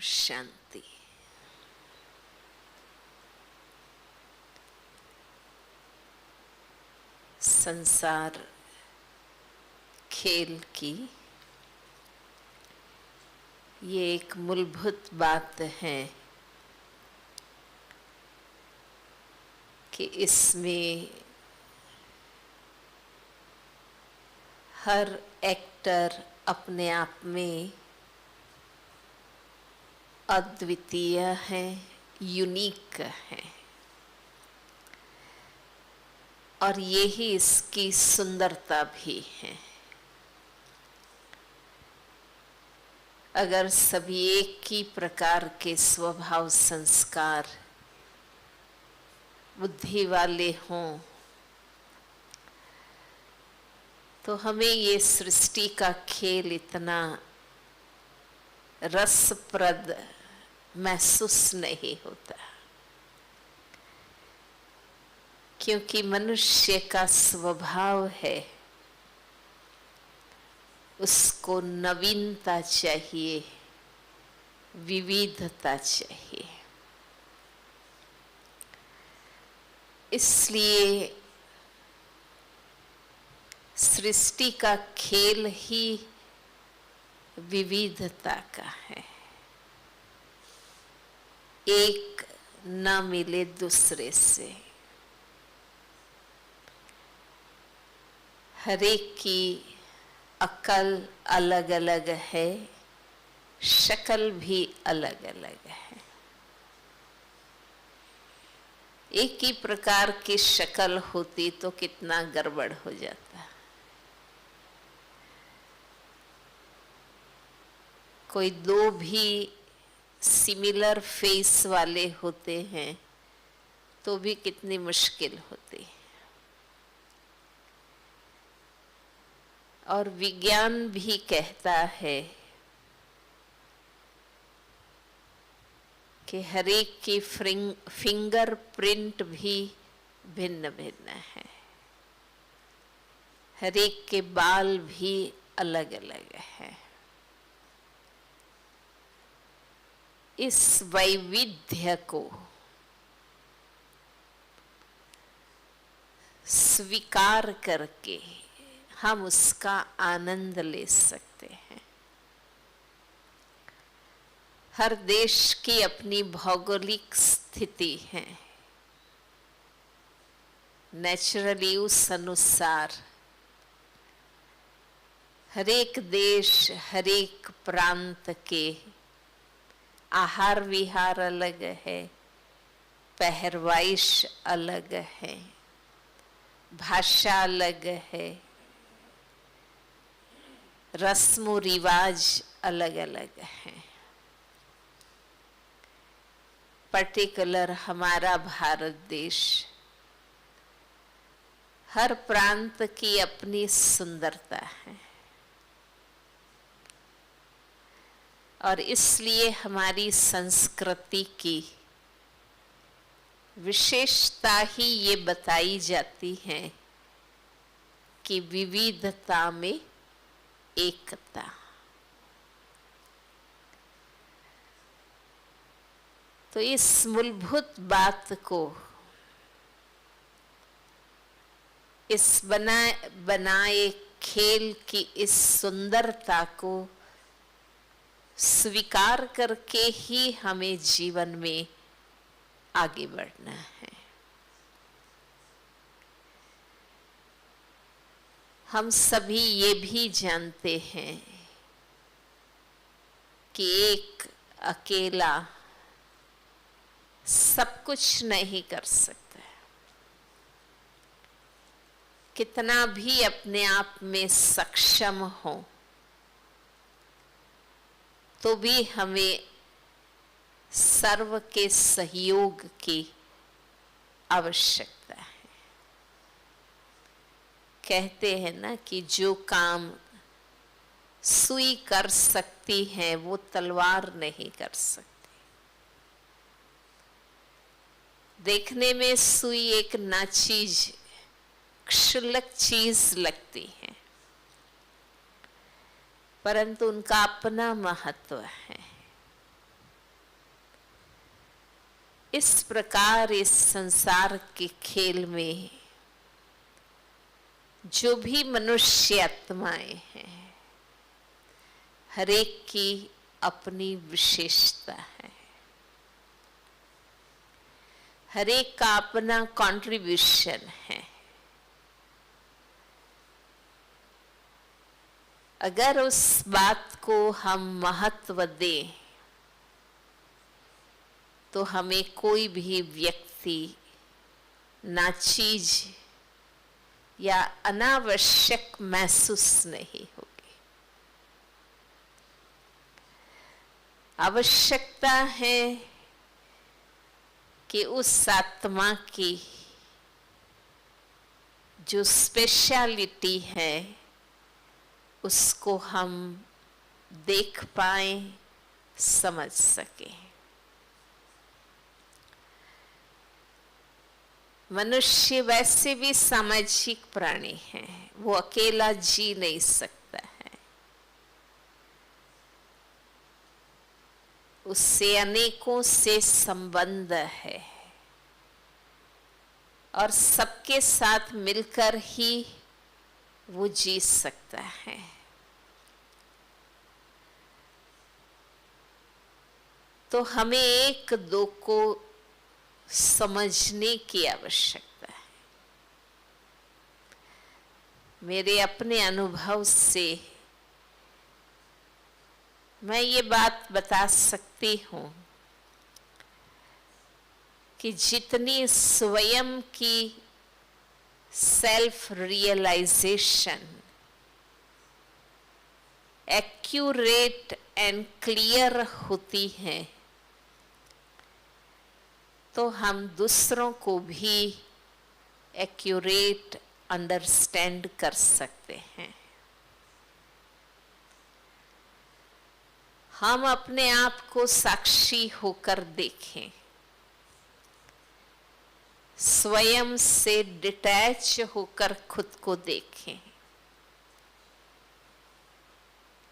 शांति। संसार खेल की ये एक मूलभूत बात है कि इसमें हर एक्टर अपने आप में अद्वितीय है, यूनिक है और यही इसकी सुंदरता भी है। अगर सभी एक ही प्रकार के स्वभाव संस्कार बुद्धि वाले हों तो हमें ये सृष्टि का खेल इतना रसप्रद महसूस नहीं होता, क्योंकि मनुष्य का स्वभाव है उसको नवीनता चाहिए, विविधता चाहिए। इसलिए सृष्टि का खेल ही विविधता का है। एक न मिले दूसरे से, हर एक की अकल अलग अलग है, शक्ल भी अलग अलग है। एक ही प्रकार की शक्ल होती तो कितना गड़बड़ हो जाता। कोई दो भी सिमिलर फेस वाले होते हैं तो भी कितनी मुश्किल होती। और विज्ञान भी कहता है कि हर एक की फिंगर प्रिंट भी भिन्न भिन्न है, हर एक के बाल भी अलग अलग है। इस वैविध्य को स्वीकार करके हम उसका आनंद ले सकते हैं। हर देश की अपनी भौगोलिक स्थिति है, नेचुरली उस अनुसार हर एक देश, हर एक प्रांत के आहार विहार अलग है, पहरवाइश अलग है, भाषा अलग है, रस्म रिवाज अलग अलग है। पर्टिकुलर हमारा भारत देश, हर प्रांत की अपनी सुंदरता है और इसलिए हमारी संस्कृति की विशेषता ही ये बताई जाती है कि विविधता में एकता। तो इस मूलभूत बात को, इस बनाए खेल की इस सुंदरता को स्वीकार करके ही हमें जीवन में आगे बढ़ना है। हम सभी ये भी जानते हैं कि एक अकेला सब कुछ नहीं कर सकता। कितना भी अपने आप में सक्षम हो तो भी हमें सर्व के सहयोग की आवश्यकता है। कहते हैं ना कि जो काम सुई कर सकती है वो तलवार नहीं कर सकती। देखने में सुई एक नाचीज, क्षुल्लक चीज लगती है, परंतु उनका अपना महत्व है। इस प्रकार इस संसार के खेल में जो भी मनुष्य आत्माएं हैं, हर एक की अपनी विशेषता है, हर एक का अपना कंट्रीब्यूशन है। अगर उस बात को हम महत्व दें तो हमें कोई भी व्यक्ति नाचीज या अनावश्यक महसूस नहीं होगी। आवश्यकता है कि उस आत्मा की जो स्पेशलिटी है उसको हम देख पाएं, समझ सकें। मनुष्य वैसे भी सामाजिक प्राणी है, वो अकेला जी नहीं सकता है, उससे अनेकों से संबंध है और सबके साथ मिलकर ही वो जी सकता है। तो हमें एक दो को समझने की आवश्यकता है। मेरे अपने अनुभव से मैं ये बात बता सकती हूँ कि जितनी स्वयं की self realisation accurate and clear होती है तो हम दूसरों को भी एक्यूरेट अंडरस्टैंड कर सकते हैं। हम अपने आप को साक्षी होकर देखें, स्वयं से डिटैच होकर खुद को देखें,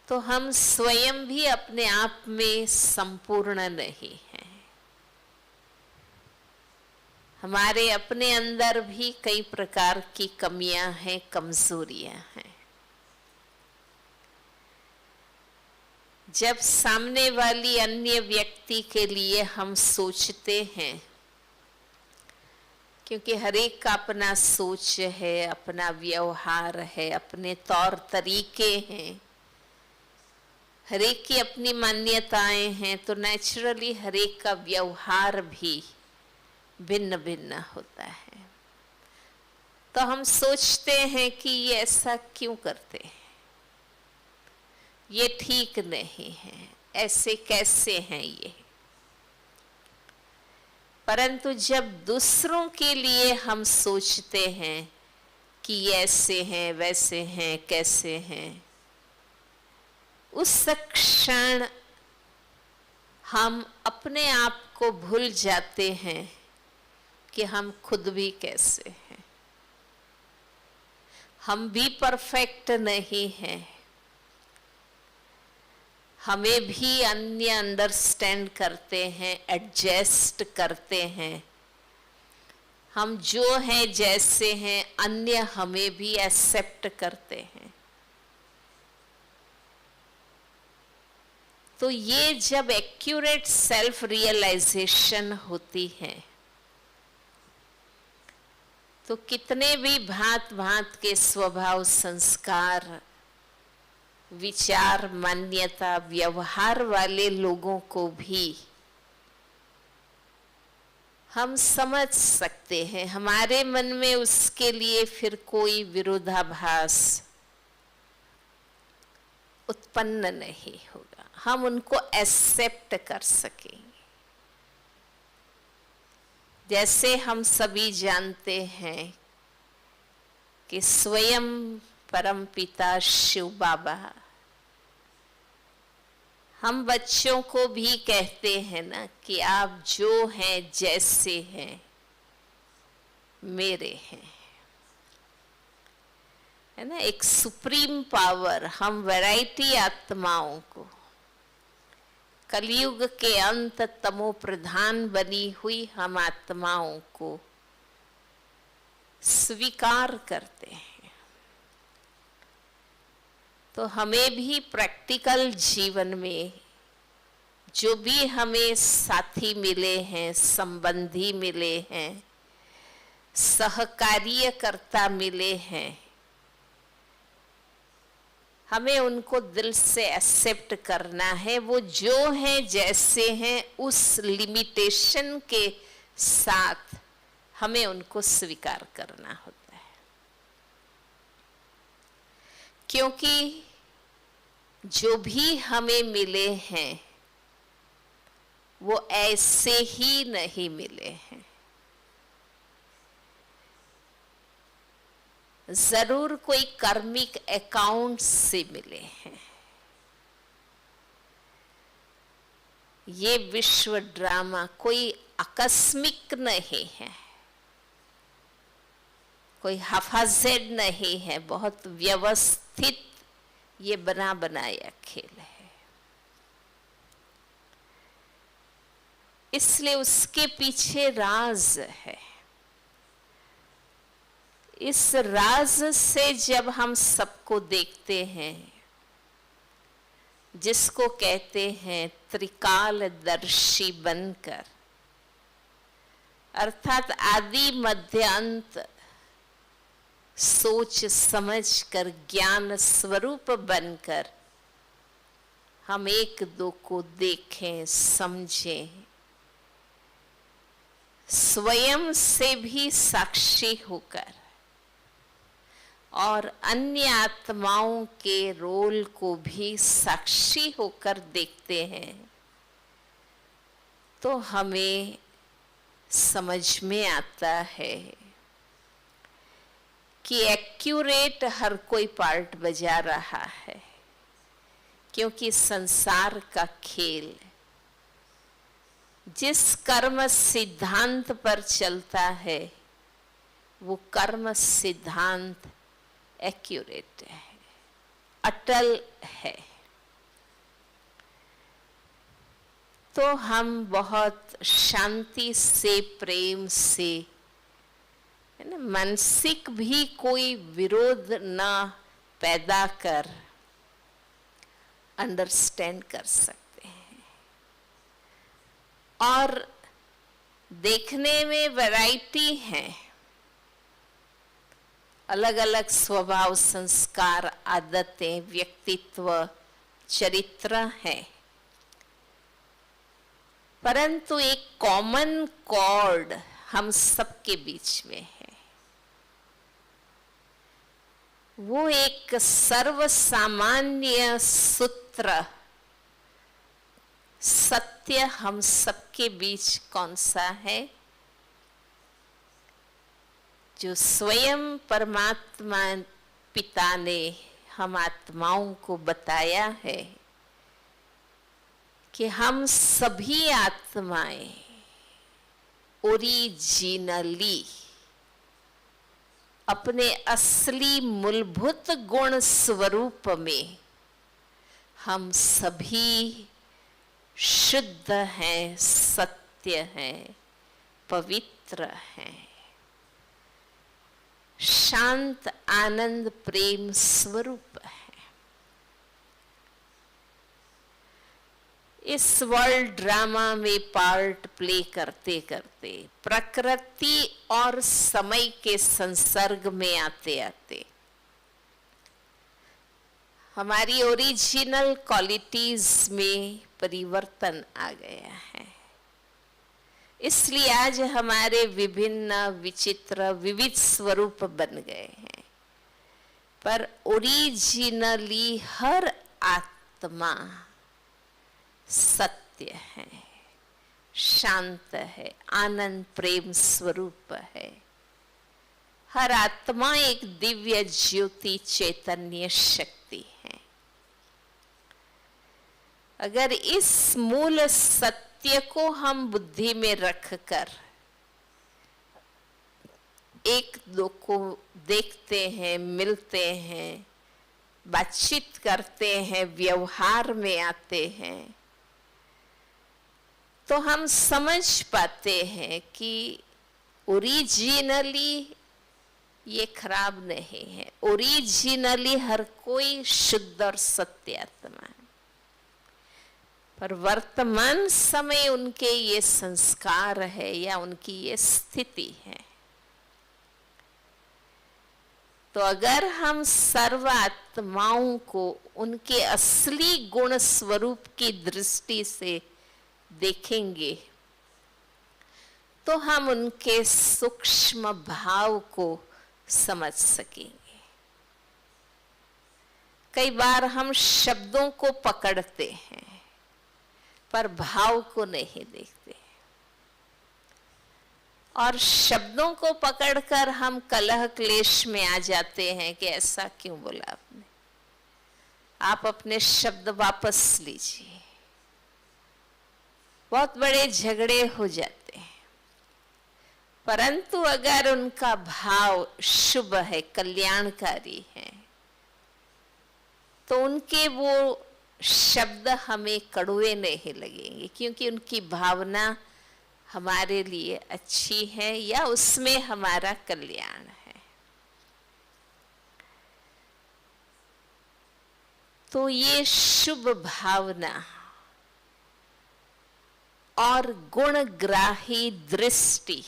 तो हम स्वयं भी अपने आप में संपूर्ण नहीं हैं। हमारे अपने अंदर भी कई प्रकार की कमियां हैं, कमजोरियां हैं। जब सामने वाली अन्य व्यक्ति के लिए हम सोचते हैं, क्योंकि हर एक का अपना सोच है, अपना व्यवहार है, अपने तौर तरीके हैं, हर एक की अपनी मान्यताएं हैं, तो नेचुरली हर एक का व्यवहार भी भिन्न भिन्न होता है। तो हम सोचते हैं कि ये ऐसा क्यों करते हैं, ये ठीक नहीं है, ऐसे कैसे हैं ये। परंतु जब दूसरों के लिए हम सोचते हैं कि ये ऐसे हैं, वैसे हैं, कैसे हैं, उस क्षण हम अपने आप को भूल जाते हैं कि हम खुद भी कैसे हैं। हम भी परफेक्ट नहीं हैं, हमें भी अन्य अंडरस्टैंड करते हैं, एडजस्ट करते हैं। हम जो हैं जैसे हैं, अन्य हमें भी एक्सेप्ट करते हैं। तो ये जब एक्यूरेट सेल्फ रियलाइजेशन होती है तो कितने भी भांत भांत के स्वभाव, संस्कार, विचार, मान्यता, व्यवहार वाले लोगों को भी हम समझ सकते हैं। हमारे मन में उसके लिए फिर कोई विरोधाभास उत्पन्न नहीं होगा, हम उनको एक्सेप्ट कर सकेंगे। जैसे हम सभी जानते हैं कि स्वयं परमपिता शिव बाबा हम बच्चों को भी कहते हैं ना कि आप जो हैं जैसे हैं मेरे हैं, है ना। एक सुप्रीम पावर, हम वैरायटी आत्माओं को कलयुग के अंत तमो प्रधान बनी हुई हम आत्माओं को स्वीकार करते हैं, तो हमें भी प्रैक्टिकल जीवन में जो भी हमें साथी मिले हैं, संबंधी मिले हैं, सहकार्यकर्ता मिले हैं, हमें उनको दिल से एक्सेप्ट करना है। वो जो हैं जैसे हैं उस लिमिटेशन के साथ हमें उनको स्वीकार करना होता है, क्योंकि जो भी हमें मिले हैं वो ऐसे ही नहीं मिले हैं। जरूर कोई कर्मिक अकाउंट से मिले हैं। ये विश्व ड्रामा कोई आकस्मिक नहीं है, कोई हाफाजेड नहीं है, बहुत व्यवस्थित ये बना बनाया खेल है। इसलिए उसके पीछे राज है। इस राज से जब हम सबको देखते हैं, जिसको कहते हैं त्रिकालदर्शी बनकर, अर्थात आदि मध्य अंत सोच समझ कर ज्ञान स्वरूप बनकर हम एक दो को देखें, समझें, स्वयं से भी साक्षी होकर और अन्य आत्माओं के रोल को भी साक्षी होकर देखते हैं, तो हमें समझ में आता है कि एक्यूरेट हर कोई पार्ट बजा रहा है, क्योंकि संसार का खेल जिस कर्म सिद्धांत पर चलता है वो कर्म सिद्धांत एक्यूरेट है, अटल है। तो हम बहुत शांति से, प्रेम से, है ना, मानसिक भी कोई विरोध ना पैदा कर अंडरस्टैंड कर सकते हैं। और देखने में वैरायटी है, अलग अलग स्वभाव, संस्कार, आदतें, व्यक्तित्व, चरित्र है, परंतु एक कॉमन कॉर्ड हम सबके बीच में है। वो एक सर्वसामान्य सूत्र, सत्य हम सबके बीच कौन सा है? जो स्वयं परमात्मा पिता ने हम आत्माओं को बताया है कि हम सभी आत्माएं ओरिजिनली अपने असली मूलभूत गुण स्वरूप में हम सभी शुद्ध हैं, सत्य हैं, पवित्र हैं, शांत आनंद प्रेम स्वरूप है। इस वर्ल्ड ड्रामा में पार्ट प्ले करते करते, प्रकृति और समय के संसर्ग में आते आते हमारी ओरिजिनल क्वालिटीज में परिवर्तन आ गया है। इसलिए आज हमारे विभिन्न विचित्र विविध स्वरूप बन गए हैं, पर ओरिजिनली हर आत्मा सत्य है, शांत है, आनंद प्रेम स्वरूप है। हर आत्मा एक दिव्य ज्योति चैतन्य शक्ति है। अगर इस मूल सत्य को हम बुद्धि में रखकर एक दो को देखते हैं, मिलते हैं, बातचीत करते हैं, व्यवहार में आते हैं, तो हम समझ पाते हैं कि ओरिजिनली ये खराब नहीं है। ओरिजिनली हर कोई शुद्ध और सत्य आत्मा है, पर वर्तमान समय उनके ये संस्कार है या उनकी ये स्थिति है। तो अगर हम सर्व आत्माओं को उनके असली गुण स्वरूप की दृष्टि से देखेंगे तो हम उनके सूक्ष्म भाव को समझ सकेंगे। कई बार हम शब्दों को पकड़ते हैं पर भाव को नहीं देखते, और शब्दों को पकड़कर हम कलह क्लेश में आ जाते हैं कि ऐसा क्यों बोला आपने। आप अपने शब्द वापस लीजिए, बहुत बड़े झगड़े हो जाते हैं। परंतु अगर उनका भाव शुभ है, कल्याणकारी है, तो उनके वो शब्द हमें कड़वे नहीं लगेंगे, क्योंकि उनकी भावना हमारे लिए अच्छी है या उसमें हमारा कल्याण है। तो ये शुभ भावना और गुणग्राही दृष्टि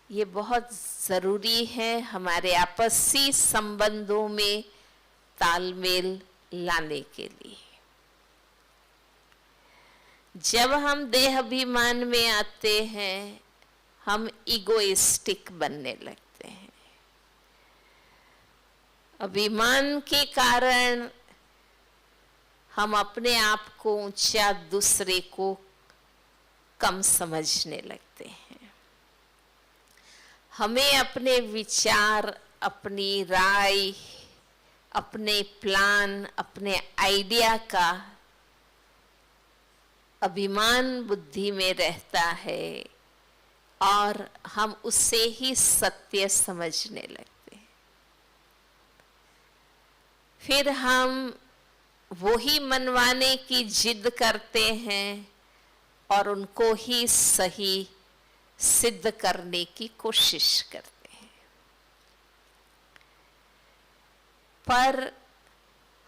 ये बहुत जरूरी है हमारे आपसी संबंधों में तालमेल लाने के लिए। जब हम देह अभिमान में आते हैं, हम इगोइस्टिक बनने लगते हैं। अभिमान के कारण हम अपने आप को ऊंचा, दूसरे को कम समझने लगते हैं। हमें अपने विचार, अपनी राय, अपने प्लान, अपने आइडिया का अभिमान बुद्धि में रहता है और हम उसे ही सत्य समझने लगते हैं। फिर हम वही मनवाने की जिद करते हैं और उनको ही सही सिद्ध करने की कोशिश करते हैं। पर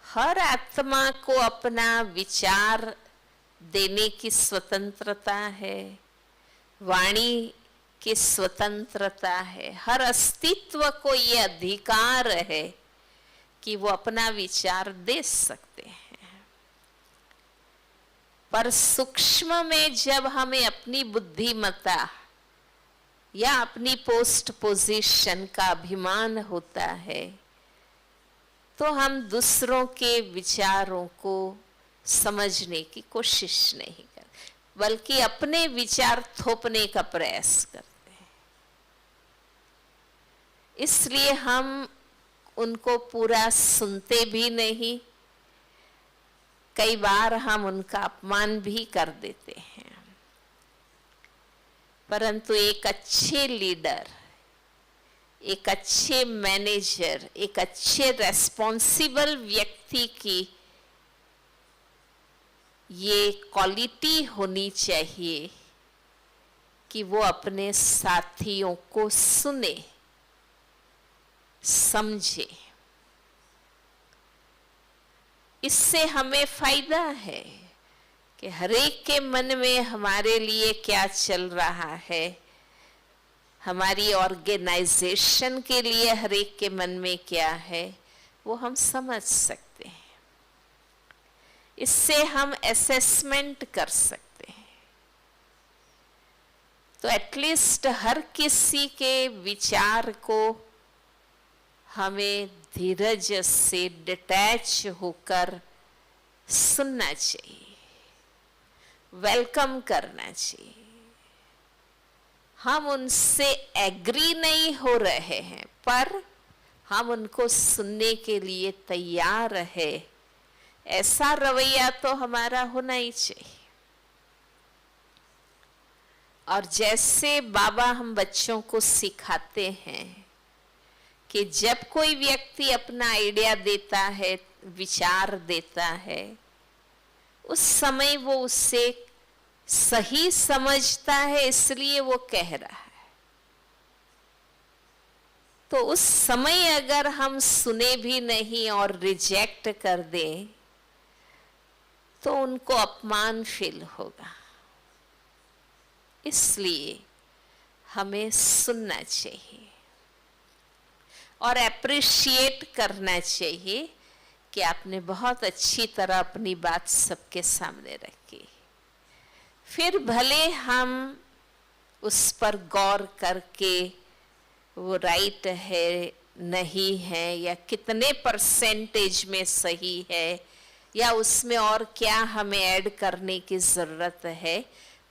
हर आत्मा को अपना विचार देने की स्वतंत्रता है, वाणी की स्वतंत्रता है। हर अस्तित्व को ये अधिकार है कि वो अपना विचार दे सकते हैं। पर सूक्ष्म में जब हमें अपनी बुद्धिमत्ता या अपनी पोस्ट पोजीशन का अभिमान होता है, तो हम दूसरों के विचारों को समझने की कोशिश नहीं करते, बल्कि अपने विचार थोपने का प्रयास करते हैं। इसलिए हम उनको पूरा सुनते भी नहीं, कई बार हम उनका अपमान भी कर देते हैं। परंतु एक अच्छे लीडर, एक अच्छे मैनेजर, एक अच्छे रेस्पॉन्सिबल व्यक्ति की ये क्वालिटी होनी चाहिए कि वो अपने साथियों को सुने, समझे। इससे हमें फायदा है कि हरेक के मन में हमारे लिए क्या चल रहा है, हमारी ऑर्गेनाइजेशन के लिए हरेक के मन में क्या है, वो हम समझ सकते हैं। इससे हम असेसमेंट कर सकते हैं। तो एटलीस्ट हर किसी के विचार को हमें धीरज से डिटैच होकर सुनना चाहिए, वेलकम करना चाहिए। हम उनसे एग्री नहीं हो रहे हैं, पर हम उनको सुनने के लिए तैयार है, ऐसा रवैया तो हमारा होना ही चाहिए। और जैसे बाबा हम बच्चों को सिखाते हैं कि जब कोई व्यक्ति अपना आइडिया देता है, विचार देता है, उस समय वो उससे सही समझता है, इसलिए वो कह रहा है। तो उस समय अगर हम सुने भी नहीं और रिजेक्ट कर दें तो उनको अपमान फील होगा। इसलिए हमें सुनना चाहिए और अप्रिशिएट करना चाहिए कि आपने बहुत अच्छी तरह अपनी बात सबके सामने रखी। फिर भले हम उस पर गौर करके वो राइट है नहीं है या कितने परसेंटेज में सही है या उसमें और क्या हमें ऐड करने की ज़रूरत है,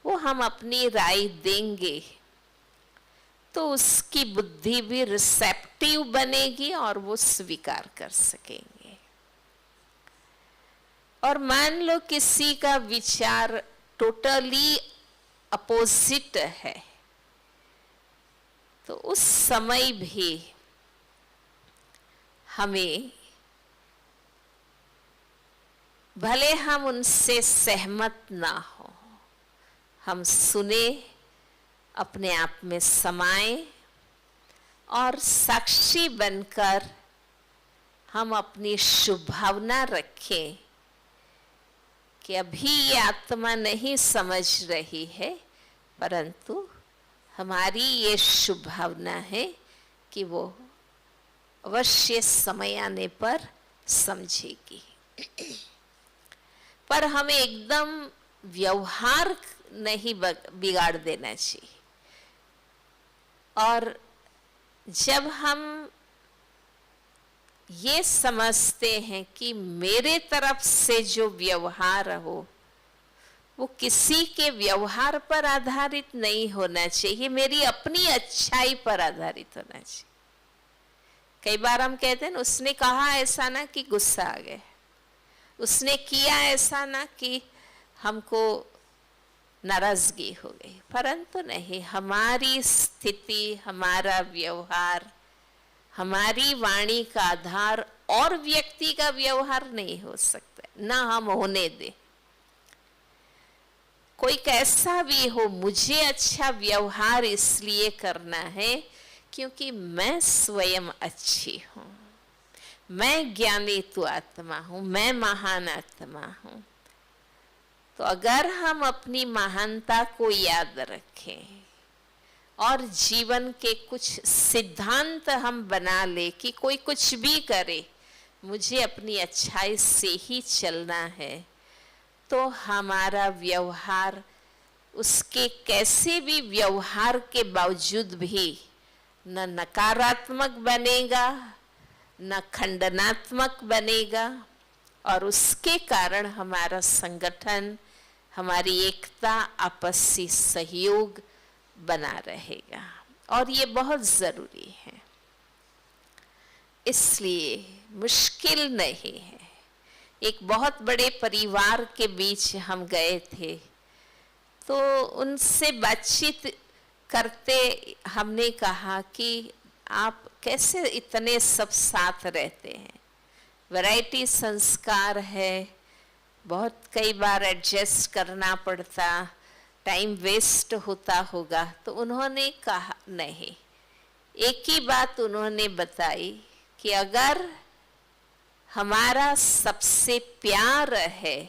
वो हम अपनी राय देंगे तो उसकी बुद्धि भी रिसेप्टिव बनेगी और वो स्वीकार कर सकेंगे। और मान लो किसी का विचार टोटली अपोजिट है, तो उस समय भी हमें भले हम उनसे सहमत ना हो, हम सुने, अपने आप में समाए और साक्षी बनकर हम अपनी शुभ भावना रखें कि अभी ये आत्मा नहीं समझ रही है, परंतु हमारी ये शुभ भावना है कि वो अवश्य समय आने पर समझेगी। पर हमें एकदम व्यवहार नहीं बिगाड़ देना चाहिए। और जब हम ये समझते हैं कि मेरे तरफ से जो व्यवहार हो वो किसी के व्यवहार पर आधारित नहीं होना चाहिए, मेरी अपनी अच्छाई पर आधारित होना चाहिए। कई बार हम कहते हैं ना, उसने कहा ऐसा ना कि गुस्सा आ गया, उसने किया ऐसा ना कि हमको नाराजगी हो गई, परंतु नहीं, हमारी स्थिति, हमारा व्यवहार, हमारी वाणी का आधार और व्यक्ति का व्यवहार नहीं हो सकता, ना हम होने दे। कोई कैसा भी हो, मुझे अच्छा व्यवहार इसलिए करना है क्योंकि मैं स्वयं अच्छी हूँ, मैं ज्ञानी तो आत्मा हूँ, मैं महान आत्मा हूँ। तो अगर हम अपनी महानता को याद रखें और जीवन के कुछ सिद्धांत हम बना ले कि कोई कुछ भी करे, मुझे अपनी अच्छाई से ही चलना है, तो हमारा व्यवहार उसके कैसे भी व्यवहार के बावजूद भी न नकारात्मक बनेगा न खंडनात्मक बनेगा, और उसके कारण हमारा संगठन, हमारी एकता, आपसी सहयोग बना रहेगा। और ये बहुत ज़रूरी है, इसलिए मुश्किल नहीं है। एक बहुत बड़े परिवार के बीच हम गए थे, तो उनसे बातचीत करते हमने कहा कि आप कैसे इतने सब साथ रहते हैं, वैरायटी संस्कार है, बहुत कई बार एडजस्ट करना पड़ता, टाइम वेस्ट होता होगा। तो उन्होंने कहा नहीं, एक ही बात उन्होंने बताई कि अगर हमारा सबसे प्यार है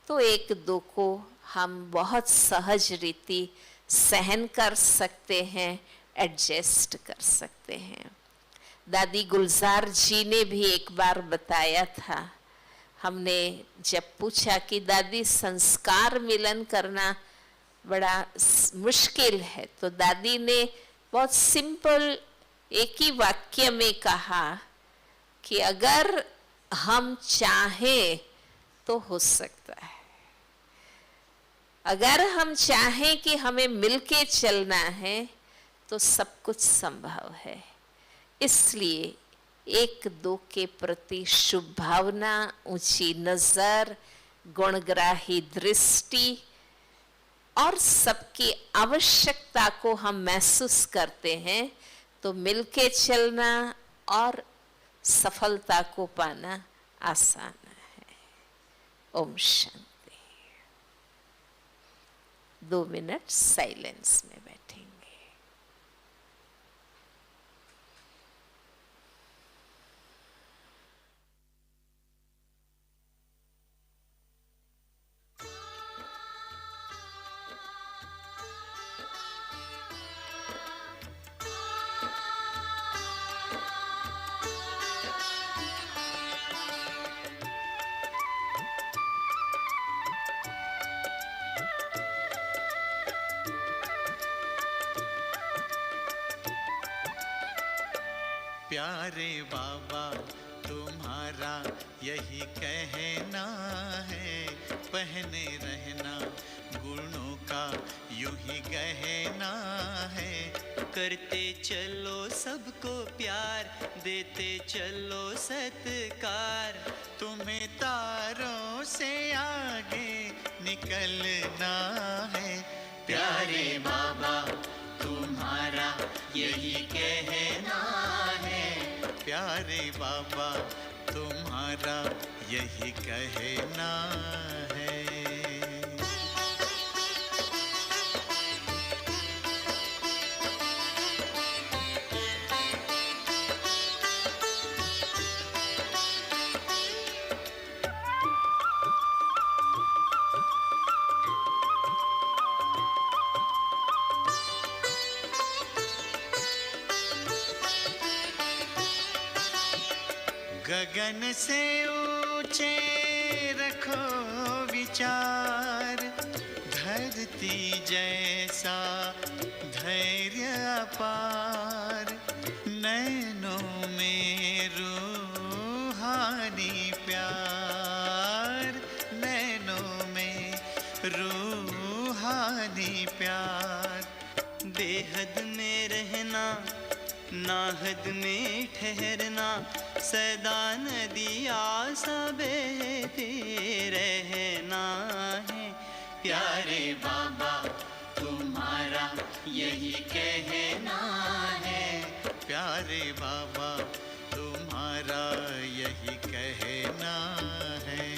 तो एक दो को हम बहुत सहज रीति सहन कर सकते हैं, एडजस्ट कर सकते हैं। दादी गुलजार जी ने भी एक बार बताया था, हमने जब पूछा कि दादी संस्कार मिलन करना बड़ा मुश्किल है, तो दादी ने बहुत सिंपल एक ही वाक्य में कहा कि अगर हम चाहें तो हो सकता है, अगर हम चाहें कि हमें मिलके चलना है तो सब कुछ संभव है। इसलिए एक दो के प्रति शुभ भावना, ऊंची नजर, गुणग्राही दृष्टि और सबकी आवश्यकता को हम महसूस करते हैं तो मिलके चलना और सफलता को पाना आसान है। ओम शांति। 2 मिनट साइलेंस में बैठेंगे। प्यारे बाबा तुम्हारा यही कहना है, पहने रहना गुणों का यूं ही गहना है। करते चलो सबको प्यार, देते चलो सत्कार, तुम्हें तारों से आगे निकलना है। प्यारे बाबा तुम्हारा यही कहना है, प्यारे बाबा तुम्हारा यही कहना है। गगन से ऊंचे रखो विचार, धरती जैसा धैर्य अपार, नैनों में रूहानी प्यार, नैनों में रूहानी प्यार। बेहद में रहना नाहद में ठहरना, सदा नदिया सा बहते रहना है। प्यारे बाबा तुम्हारा यही कहना है, प्यारे बाबा तुम्हारा यही कहना है।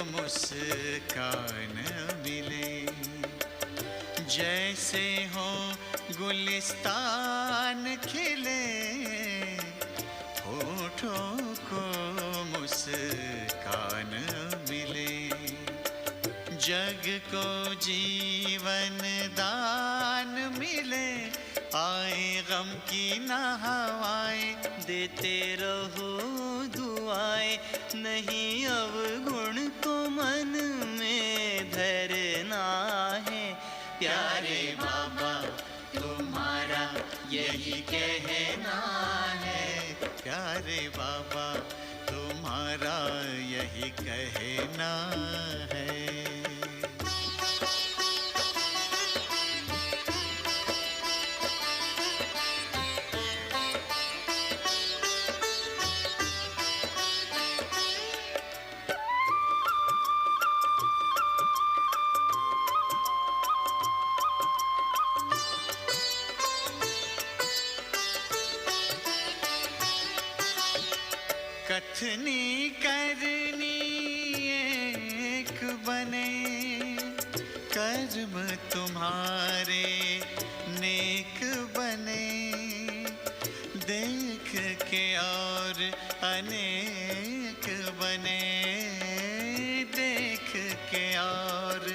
मुस्कान मिले जैसे हो गुलिस्तान खिले, होठों को मुस्कान मिले, जग को जीवन दान मिले, आए गम की ना हवाएं, देते रहो दुआएं, नहीं अवगुण को मन में धरना है। प्यारे बाबा तुम्हारा यही कहना है, प्यारे बाबा तुम्हारा यही कहना है। कथनी करनी एक बने, कर्म तुम्हारे नेक बने, देख के और अनेक बने, देख के और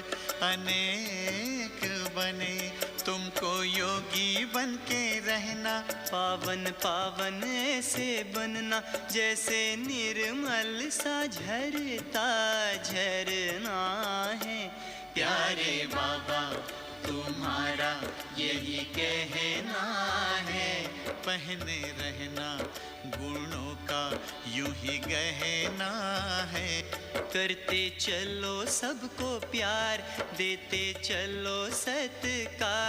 अनेक बने। तुमको योगी बन के रहना, पावन पावन ऐसे बनना, जैसे निर्मल सा झरता झरना है। प्यारे बाबा तुम्हारा यही कहना है, पहने रहना गुणों का यूं ही गहना है। करते चलो सबको प्यार, देते चलो सत्कार।